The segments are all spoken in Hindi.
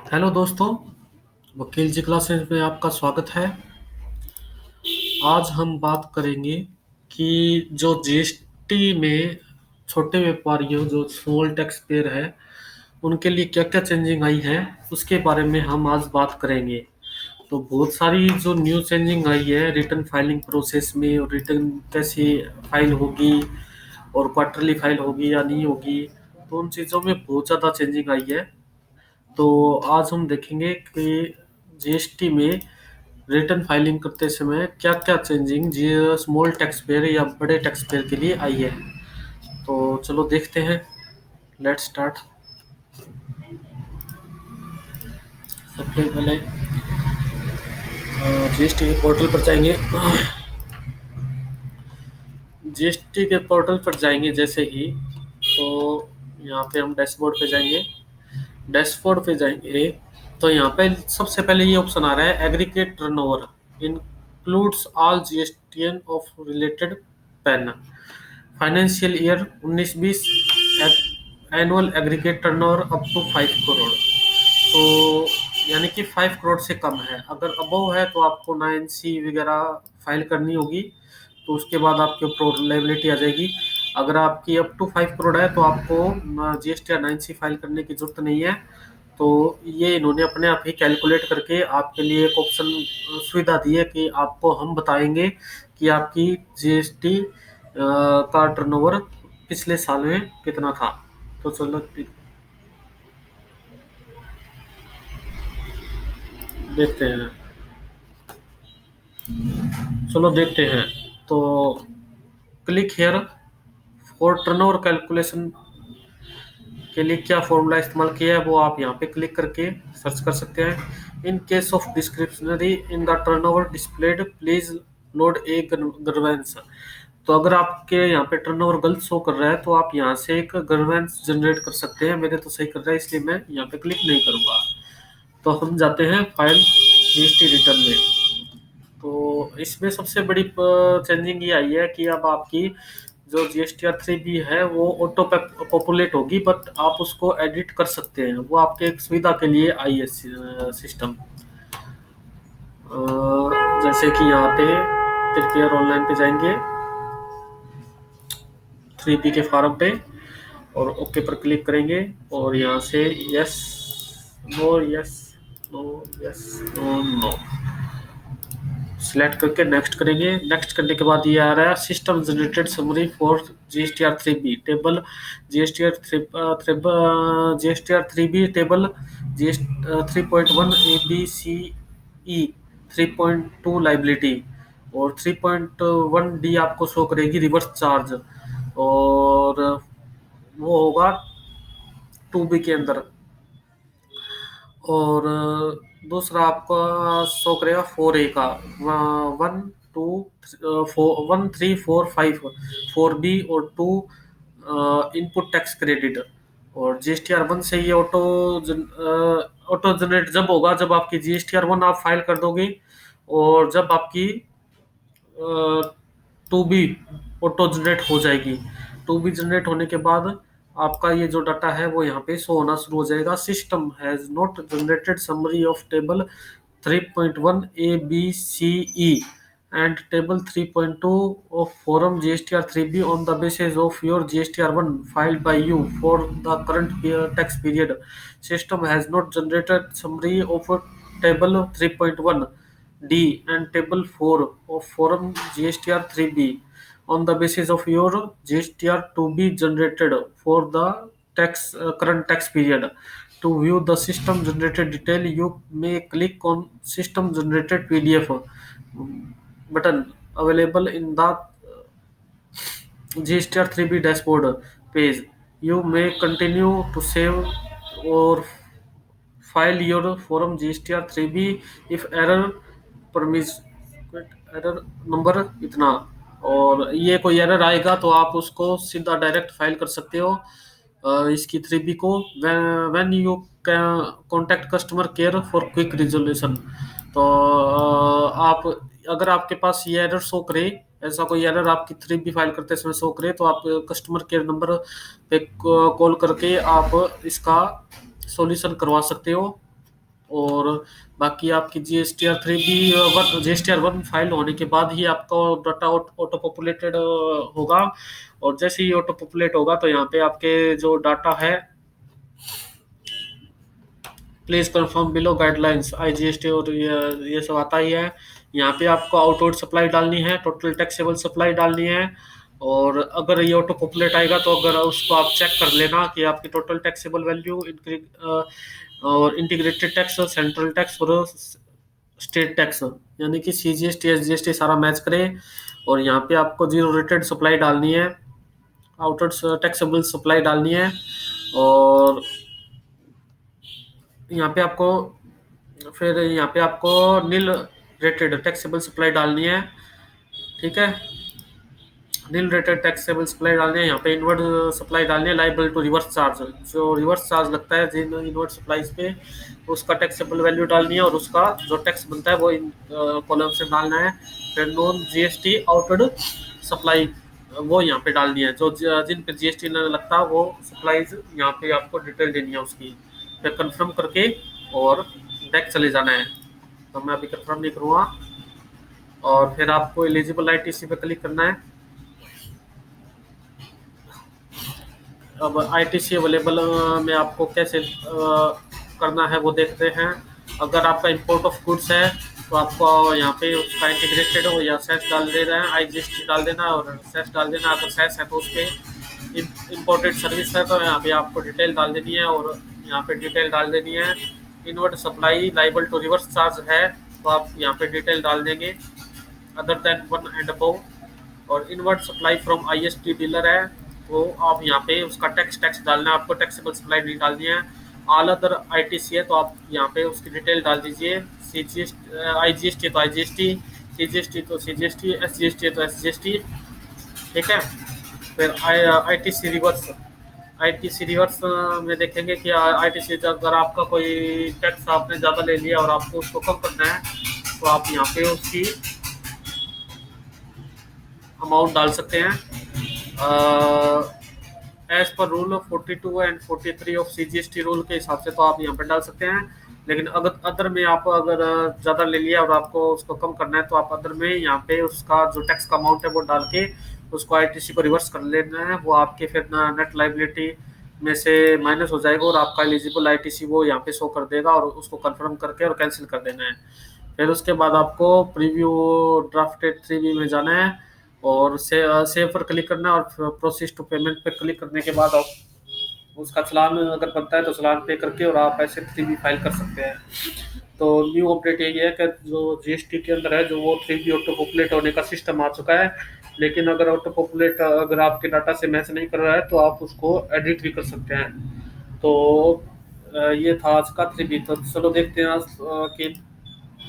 हेलो दोस्तों, वकील जी क्लासेस में आपका स्वागत है। आज हम बात करेंगे कि जो जीएसटी में छोटे व्यापारियों जो स्मॉल टैक्स पेयर है उनके लिए क्या क्या चेंजिंग आई है उसके बारे में हम आज बात करेंगे। तो बहुत सारी जो न्यू चेंजिंग आई है रिटर्न फाइलिंग प्रोसेस में, और रिटर्न कैसे फाइल होगी और क्वार्टरली फाइल होगी या नहीं होगी, तो उन चीज़ों में बहुत ज़्यादा चेंजिंग आई है। तो आज हम देखेंगे कि जीएसटी में रिटर्न फाइलिंग करते समय क्या क्या चेंजिंग जी स्मॉल टैक्स पेयर या बड़े टैक्स पेयर के लिए आई है। तो चलो देखते हैं। Let's start. सबसे पहले जीएसटी के पोर्टल पर जाएंगे। जीएसटी के पोर्टल पर जाएंगे जैसे ही, तो यहाँ पे हम डैशबोर्ड पे जाएंगे। डैशबोर्ड पे जाएंगे तो यहाँ पे सबसे पहले ये ऑप्शन आ रहा है, aggregate turnover includes all GSTN of related PAN financial year 19-20 annual aggregate turnover up to 5 crore. तो यानी कि 5 करोड़ से कम है। अगर अबव है तो आपको 9C वगैरह फाइल करनी होगी, तो उसके बाद आपके ऊपर लाइबिलिटी आ जाएगी। अगर आपकी अप टू 5 करोड़ है तो आपको जीएसटी या 9C फाइल करने की जरूरत नहीं है। तो ये इन्होंने अपने आप ही कैलकुलेट करके आपके लिए एक ऑप्शन सुविधा दी है कि आपको हम बताएंगे कि आपकी जीएसटी का टर्नओवर पिछले साल में कितना था। तो चलो देखते हैं। चलो देखते हैं। तो click here for turnover calculation के लिए क्या फॉर्मूला इस्तेमाल किया है वो आप यहाँ पे क्लिक करके सर्च कर सकते हैं। In case of discretionary in the turnover displayed please load A grievance. तो अगर आपके यहाँ पे टर्नओवर गलत शो कर रहा है तो आप यहाँ से एक ग्रीवेंस जनरेट कर सकते हैं। मेरे तो सही कर रहा है इसलिए मैं यहाँ पे क्लिक नहीं करूँगा। तो हम जाते हैं फाइल जीएसटी रिटर्न में। तो इसमें सबसे बड़ी चेंजिंग ये आई है कि अब आपकी जो GSTR 3B है वो ऑटो पॉपुलेट होगी, बट आप उसको एडिट कर सकते हैं। वो आपके एक सुविधा के लिए आई है सिस्टम। जैसे कि यहाँ पे प्रिपेयर ऑनलाइन पे जाएंगे 3B के फॉर्म पे और ओके पर क्लिक करेंगे और यहाँ से yes no yes no yes no no select करके नेक्स्ट करेंगे। नेक्स्ट करने के बाद ये आ रहा है system generated summary for GSTR 3B table GSTR 3B table GS 3.1 ABCE 3.2 liability और 3.1D आपको शो करेगी रिवर्स चार्ज, और वो होगा 2B के अंदर। और दूसरा आपका शो करेगा 4A का 1 2 4 1 3 4 5 4B और 2 इनपुट टैक्स क्रेडिट। और GSTR 1 से ये ऑटो जनरेट जब होगा जब आपकी GSTR 1 आप फाइल कर दोगे, और जब आपकी 2B ऑटो जनरेट हो जाएगी। 2B जनरेट होने के बाद आपका ये जो डाटा है वो यहाँ पे शो होना शुरू हो जाएगा। System has not generated summary of table 3.1 ABCE and table 3.2 of form GSTR 3B on the basis of your GSTR 1 filed by you for the current tax period. System has not generated summary of table 3.1 D and table 4 of form GSTR 3B on the basis of your GSTR to be generated for the current tax period. To view the system generated detail, you may click on system generated PDF button available in the GSTR 3B dashboard page. You may continue to save or file your form GSTR 3B if error premise error number इतना, और ये कोई एरर आएगा तो आप उसको सीधा डायरेक्ट फाइल कर सकते हो इसकी 3B को। When you contact customer care for quick resolution. तो आप अगर आपके पास ये एरर शो करे, ऐसा कोई एरर आपकी 3B फाइल करते समय शो करे, तो आप कस्टमर केयर नंबर पे कॉल करके आप इसका सॉल्यूशन करवा सकते हो। और बाकी आपकी GSTR 3 भी GSTR 1 फाइल होने के बाद ही आपका डाटा ऑटो पॉपुलेटेड होगा। और जैसे ही ऑटो पॉपुलेट होगा तो यहाँ पे आपके जो डाटा है, please confirm below guidelines IGST और ये सब आता ही है। यहाँ पे आपको आउटवर्ड सप्लाई डालनी है, टोटल टैक्सेबल सप्लाई डालनी है। और अगर ये ऑटो पॉपुलेट आएगा तो अगर उसको आप चेक कर लेना कि आपकी टोटल टैक्सेबल वैल्यू और इंटीग्रेटेड टैक्स, सेंट्रल टैक्स और स्टेट टैक्स, यानी कि CGST SGST सारा मैच करे। और यहाँ पे आपको जीरो रेटेड सप्लाई डालनी है, आउटवर्ड टैक्सेबल सप्लाई डालनी है। और यहाँ पे आपको फिर यहाँ पे आपको नील रेटेड टैक्सेबल सप्लाई डालनी है। ठीक है, नील रेटेड टैक्सेबल सप्लाई डालनी है। यहाँ पे इनवर्ड सप्लाई डालनी है लाइबल टू रिवर्स चार्ज, जो रिवर्स चार्ज लगता है जिन इनवर्ड सप्लाईज पे, उसका टैक्सेबल वैल्यू डालनी है और उसका जो टैक्स बनता है वो इन कॉलम से डालना है। फिर नॉन GST आउटवर्ड सप्लाई वो यहाँ पे डालनी है, जो जिन पे GST नहीं लगता वो सप्लाईज यहाँ पे आपको डिटेल देनी है उसकी। फिर कंफर्म करके और बैक चले जाना है। तो मैं अभी कंफर्म नहीं करूँगा। और फिर आपको एलिजिबल ITC पे क्लिक करना है। अब ITC अवेलेबल में आपको कैसे करना है वो देखते हैं। अगर आपका इंपोर्ट ऑफ गुड्स है तो आपको यहाँ पे उसका इंटीग्रेटेड हो या सेस डाल दे रहे हैं, IGST डाल देना और सेस डाल देना। अगर सेस है तो उसके इम्पोर्टेड सर्विस है तो यहाँ पे आपको डिटेल डाल देनी है और यहाँ पे डिटेल डाल देनी है। Inward supply liable to reverse charge है तो आप यहाँ पे डिटेल डाल देंगे, अदर देन 1 एंड अबव। और inward supply from IST dealer है वो आप यहाँ पे उसका टैक्स डालना है, आपको टैक्सेबल सप्लाई नहीं डालनी है। ऑल अदर ITC है तो आप यहाँ पे उसकी डिटेल डाल दीजिए। IGST तो IGST, CGST तो CGST, SGST है तो SGST। ठीक है, फिर ITC रिवर्स, ITC रिवर्स में देखेंगे कि ITC अगर आपका कोई टैक्स आपने ज़्यादा ले लिया और आपको उसको कम करना है तो आप यहाँ पे उसकी अमाउंट डाल सकते हैं। As per rule 42 and 43 of CGST rule के हिसाब से तो आप यहाँ पर डाल सकते हैं। लेकिन अगर अदर में आप अगर ज़्यादा ले लिया और आपको उसको कम करना है तो आप अदर में यहाँ पे उसका जो टैक्स का अमाउंट है वो डाल के उसको ITC को रिवर्स कर लेना है। वो आपके फिर नेट लाइबिलिटी में से माइनस हो जाएगा और आपका एलिजिबल ITC वो यहाँ पे शो कर देगा और उसको कंफर्म करके और कैंसिल कर देना है। फिर उसके बाद आपको प्रीव्यू ड्राफ्टेड 3B में जाना है और सेव पर क्लिक करना है और प्रोसेस टू पेमेंट पे क्लिक करने के बाद आप उसका चालान अगर बनता है तो चालान पे करके और आप ऐसे 3B फाइल कर सकते हैं। तो न्यू अपडेट यही है कि जो GST के अंदर है जो वो 3B ऑटो पॉपुलेट होने का सिस्टम आ चुका है। लेकिन अगर ऑटो पॉपुलेट अगर आपके डाटा से मैच नहीं कर रहा है तो आप उसको एडिट भी कर सकते हैं। तो ये था आज का 3B। तो चलो देखते हैं आज कि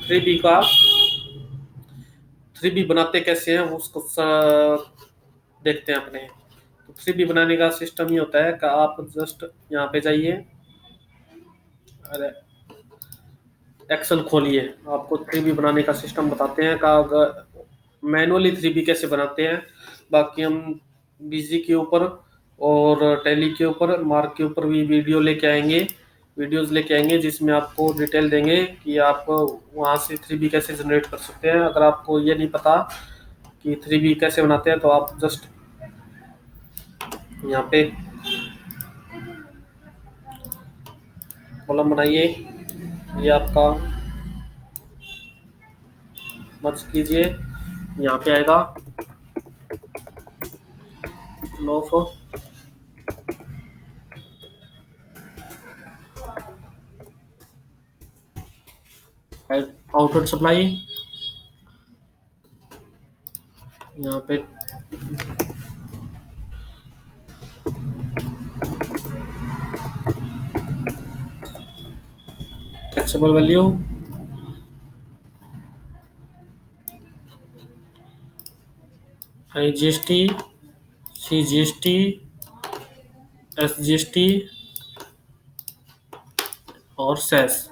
3B का 3B बनाते कैसे हैं वो उसको देखते हैं अपने। तो 3B बनाने का सिस्टम ये होता है कि आप जस्ट यहाँ पे जाइए, अरे एक्सेल खोलिए, आपको 3B बनाने का सिस्टम बताते हैं का मैनुअली 3B कैसे बनाते हैं। बाकी हम बिजी के ऊपर और टैली के ऊपर, मार्क के ऊपर भी वीडियोस लेके आएंगे जिसमें आपको डिटेल देंगे कि आप वहाँ से 3B कैसे जनरेट कर सकते हैं। अगर आपको ये नहीं पता कि 3B कैसे बनाते हैं तो आप जस्ट यहाँ पे कॉलम बनाइए, ये आपका मर्ज कीजिए, यहाँ पे आएगा लॉफ आउटवर्ड सप्लाई, यहाँ पे taxable value, IGST, CGST, SGST और सेस।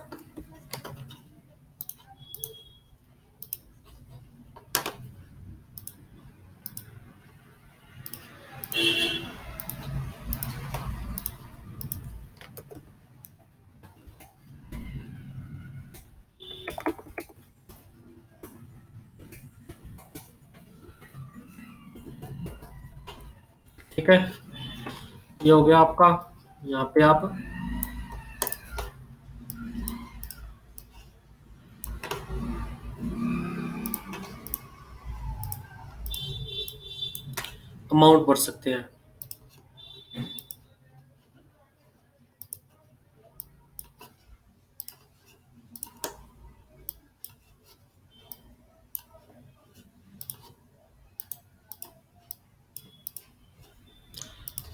ठीक है, ये हो गया आपका। यहाँ पे आप अमाउंट भर सकते हैं।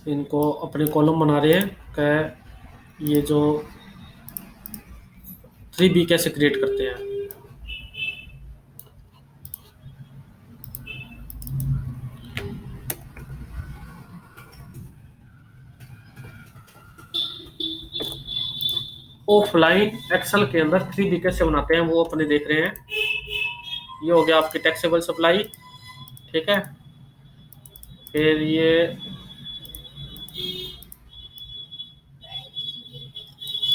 इनको अपने कॉलम बना रहे हैं कि ये जो 3B कैसे क्रिएट करते हैं। ऑफलाइन एक्सेल के अंदर 3B कैसे बनाते हैं वो अपने देख रहे हैं। ये हो गया आपकी टैक्सेबल सप्लाई, ठीक है। फिर ये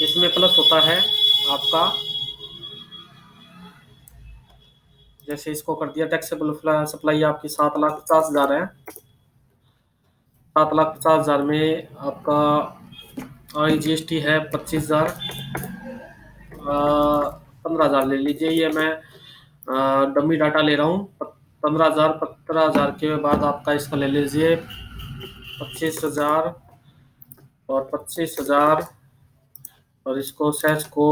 इसमें प्लस होता है आपका, जैसे इसको कर दिया टैक्सेबल सप्लाई आपकी 7,50,000 है। 7,50,000 में आपका GST है 25,000, 15,000 ले लीजिए। ये मैं डमी डाटा ले रहा हूँ। 15,000 के बाद आपका इसका ले लीजिए 25,000 और 25,000, और इसको सेस को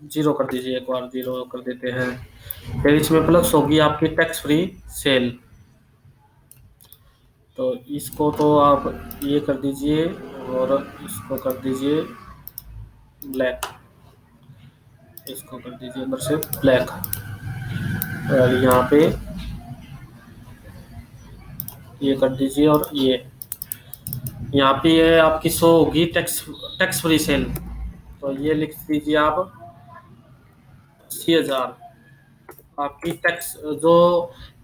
जीरो कर दीजिए, एक बार जीरो कर देते हैं। फिर इसमें प्लस होगी आपकी टैक्स फ्री सेल, तो इसको तो आप ये कर दीजिए और इसको कर दीजिए ब्लैक, इसको कर दीजिए अंदर से ब्लैक। और यहाँ पे ये कर दीजिए, और ये यहाँ पे ये आपकी शो होगी टैक्स फ्री सेल, तो ये लिख दीजिए आप 80,000। आपकी टैक्स जो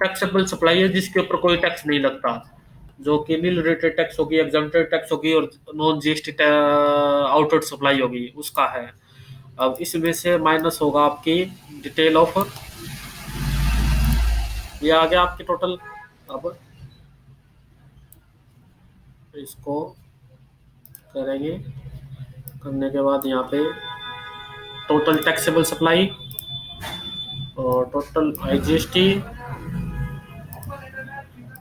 टैक्सेबल सप्लाई है जिसके ऊपर कोई टैक्स नहीं लगता, जो कि नील रिलेटेड टैक्स होगी, एग्जम्प्टेड टैक्स होगी और नॉन GST आउटवर्ड सप्लाई होगी, उसका है। अब इसमें से माइनस होगा आपकी डिटेल ऑफ, ये आ गया आपकी टोटल। अब इसको करेंगे, करने के बाद यहाँ पे टोटल टैक्सेबल सप्लाई और total IGST,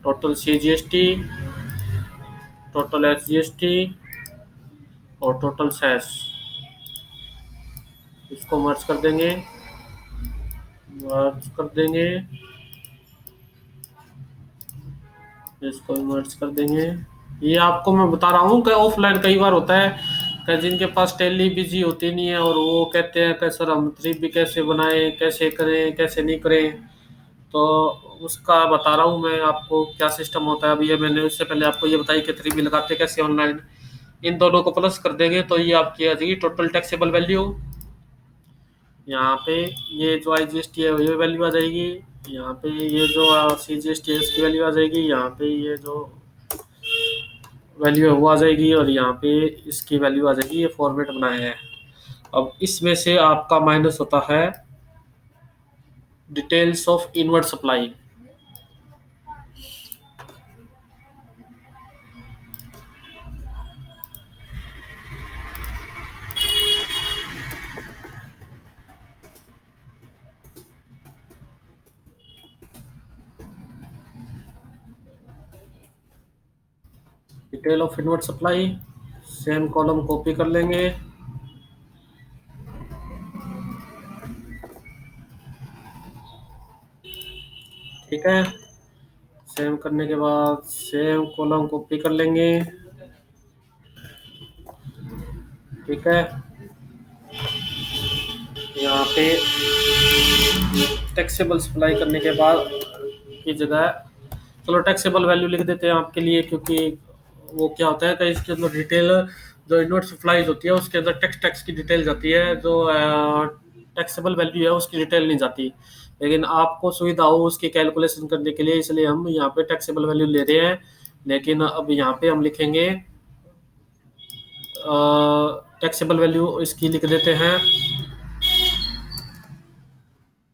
total CGST, total SGST और टोटल सेस, इसको मर्ज कर देंगे, मर्ज कर देंगे, इसको मर्ज कर देंगे। ये आपको मैं बता रहा हूँ कि ऑफलाइन कई बार होता है कि जिनके पास टैली बिजी होती नहीं है और वो कहते हैं कि सर हम 3B कैसे बनाएं, कैसे करें, कैसे नहीं करें, तो उसका बता रहा हूँ मैं आपको क्या सिस्टम होता है। अभी ये मैंने उससे पहले आपको ये बताई कि 3B लगाते कैसे ऑनलाइन। इन दोनों को प्लस कर देंगे तो ये आपकी आ जाएगी टोटल टैक्सेबल वैल्यू। यहाँ पे ये जो IGST है ये वैल्यू आ जाएगी, यहाँ पे ये जो CGST है इसकी वैल्यू आ जाएगी, यहाँ पे ये जो वैल्यू है वो आ जाएगी, और यहाँ पे इसकी वैल्यू आ जाएगी। ये फॉर्मेट बनाया है। अब इसमें से आपका माइनस होता है details of inward supply. Detail of inward supply, same column copy कर लेंगे, ठीक है। सेम करने के बाद सेम कॉलम कॉपी कर लेंगे, ठीक है। यहाँ पे टैक्सेबल सप्लाई करने के बाद की जगह चलो टैक्सेबल वैल्यू लिख देते हैं आपके लिए, क्योंकि वो क्या होता है कि इसके अंदर डिटेल जो इनवर्ट सप्लाईज होती है उसके अंदर टैक्स की डिटेल जाती है, जो टैक्सेबल वैल्यू है उसकी डिटेल नहीं जाती। लेकिन आपको सुविधा हो उसकी कैलकुलेशन करने के लिए, इसलिए हम यहाँ पे टैक्सेबल वैल्यू ले रहे हैं। लेकिन अब यहाँ पे हम लिखेंगे टैक्सेबल वैल्यू इसकी लिख देते हैं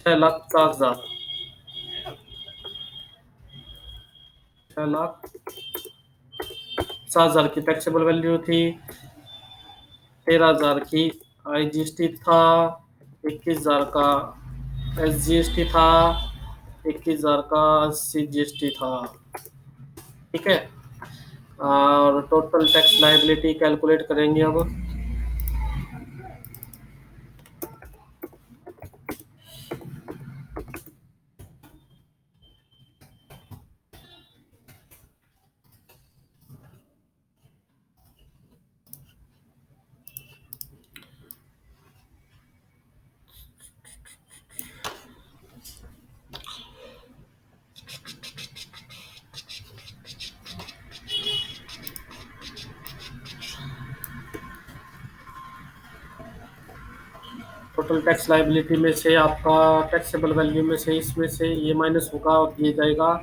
6,50,000, 6,60,000 50,000 की टैक्सेबल वैल्यू थी, 13,000 की IGST था, 21,000 का SGST था, 21,000 का CGST था। ठीक है, और टोटल टैक्स लायबिलिटी कैलकुलेट करेंगे अब। टोटल टैक्स लायबिलिटी में से आपका टैक्सेबल वैल्यू में से इसमें से ये माइनस होगा और दिए जाएगा।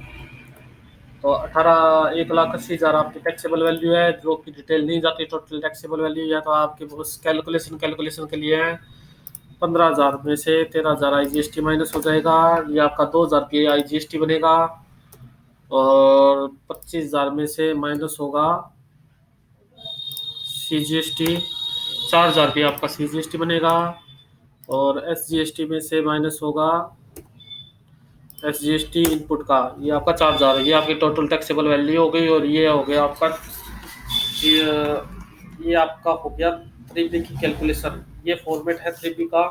तो 1,80,000 आपकी टैक्सेबल वैल्यू है, जो कि डिटेल नहीं जाती टोटल टैक्सेबल वैल्यू, या तो आपके बस कैलकुलेशन के लिए है। 15,000 में से 13,000 IGST माइनस हो जाएगा, ये आपका 2,000 की IGST बनेगा। और 25,000 में से माइनस होगा CGST, 4,000 की आपका CGST बनेगा। और SGST में से माइनस होगा SGST इनपुट का, ये आपका 4,000, ये आपकी टोटल टैक्सेबल वैल्यू हो गई। और ये हो गया आपका, ये आपका हो गया 3B की कैलकुलेशन। ये फॉर्मेट है 3B का,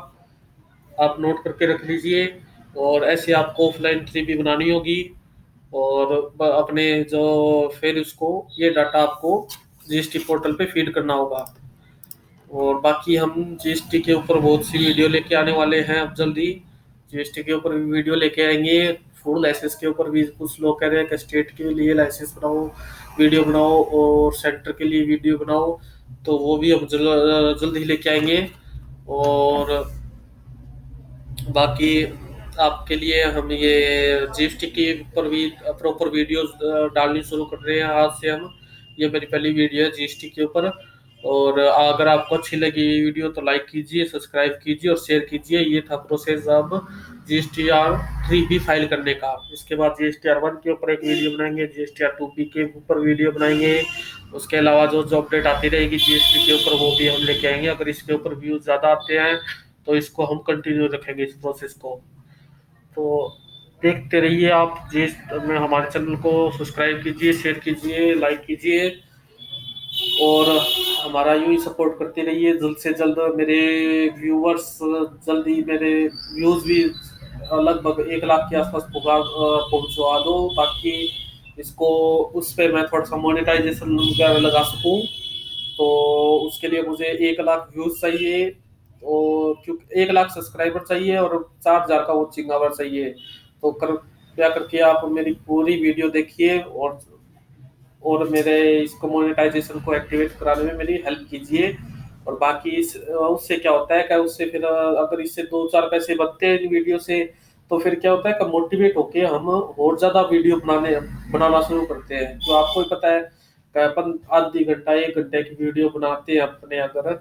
आप नोट करके रख लीजिए। और ऐसे आपको ऑफलाइन 3B बनानी होगी, और अपने जो फिर उसको ये डाटा आपको GST पोर्टल पे फीड करना होगा। और बाकी हम GST के ऊपर बहुत सी वीडियो लेके आने वाले हैं अब जल्दी। GST के ऊपर भी वीडियो लेके आएंगे। फूड लाइसेंस के ऊपर भी कुछ लोग कह रहे हैं कि स्टेट के लिए लाइसेंस बनाओ, वीडियो बनाओ, और सेंटर के लिए वीडियो बनाओ, तो वो भी हम जल्द ही लेके आएंगे। और बाकी आपके लिए हम ये GST के ऊपर भी प्रॉपर वीडियोस डालनी शुरू कर रहे हैं आज से हम। ये मेरी पहली वीडियो है GST के ऊपर। और अगर आपको अच्छी लगी ये वीडियो तो लाइक कीजिए, सब्सक्राइब कीजिए और शेयर कीजिए। ये था प्रोसेस अब GSTR 3B फाइल करने का। इसके बाद GSTR 1 के ऊपर एक वीडियो बनाएंगे, GSTR 2B के ऊपर वीडियो बनाएंगे। उसके अलावा जो जो अपडेट आती रहेगी GST के ऊपर वो भी हम लेके आएंगे। अगर इसके ऊपर व्यूज ज़्यादा आते हैं तो इसको हम कंटिन्यू रखेंगे इस प्रोसेस को। तो देखते रहिए आप, जिस में हमारे चैनल को सब्सक्राइब कीजिए, शेयर कीजिए, लाइक कीजिए, और हमारा यूं ही सपोर्ट करते रहिए। जल्द से जल्द मेरे व्यूवर्स, जल्दी मेरे व्यूज भी लगभग 1 लाख के आसपास पहुंचवा दो, ताकि इसको उस पर मैं थोड़ा सा मोनेटाइजेशन वगैरह लगा सकूं। तो उसके लिए मुझे 1 लाख व्यूज चाहिए, और क्योंकि 1 लाख सब्सक्राइबर चाहिए, और 4,000 का वॉचिंग आवर चाहिए। तो कृपया करके आप मेरी पूरी वीडियो देखिए, और मेरे इसको मोनेटाइजेशन को एक्टिवेट कराने में मेरी हेल्प कीजिए। और बाकी उससे क्या होता है कि उससे फिर अगर इससे 2-4 पैसे बनते हैं इन वीडियो से, तो फिर क्या होता है कि मोटिवेट होके हम और ज्यादा वीडियो बनाना शुरू करते हैं। तो आपको ही पता है कि अपन आधी घंटा 1 घंटे की वीडियो बनाते हैं अपने, अगर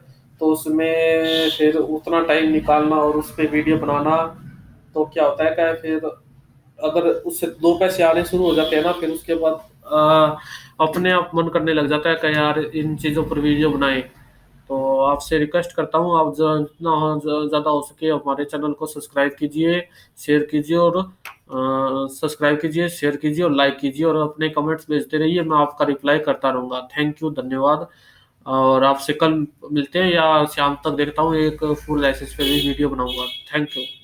तो उसमें फिर उतना टाइम निकालना और उस पर वीडियो बनाना, तो क्या होता है कि फिर अगर उससे 2 पैसे आने शुरू हो जाते हैं ना, फिर उसके बाद अपने आप मन करने लग जाता है कि यार इन चीज़ों पर वीडियो बनाएं। तो आपसे रिक्वेस्ट करता हूँ, आप जितना ज़्यादा हो सके हमारे चैनल को सब्सक्राइब कीजिए, शेयर कीजिए, और सब्सक्राइब कीजिए, शेयर कीजिए और लाइक कीजिए, और अपने कमेंट्स भेजते रहिए, मैं आपका रिप्लाई करता रहूँगा। थैंक यू, धन्यवाद। और आपसे कल मिलते हैं, या शाम तक देखता हूँ, एक फुल लाइसेंस पे भी वीडियो बनाऊंगा। Thank you.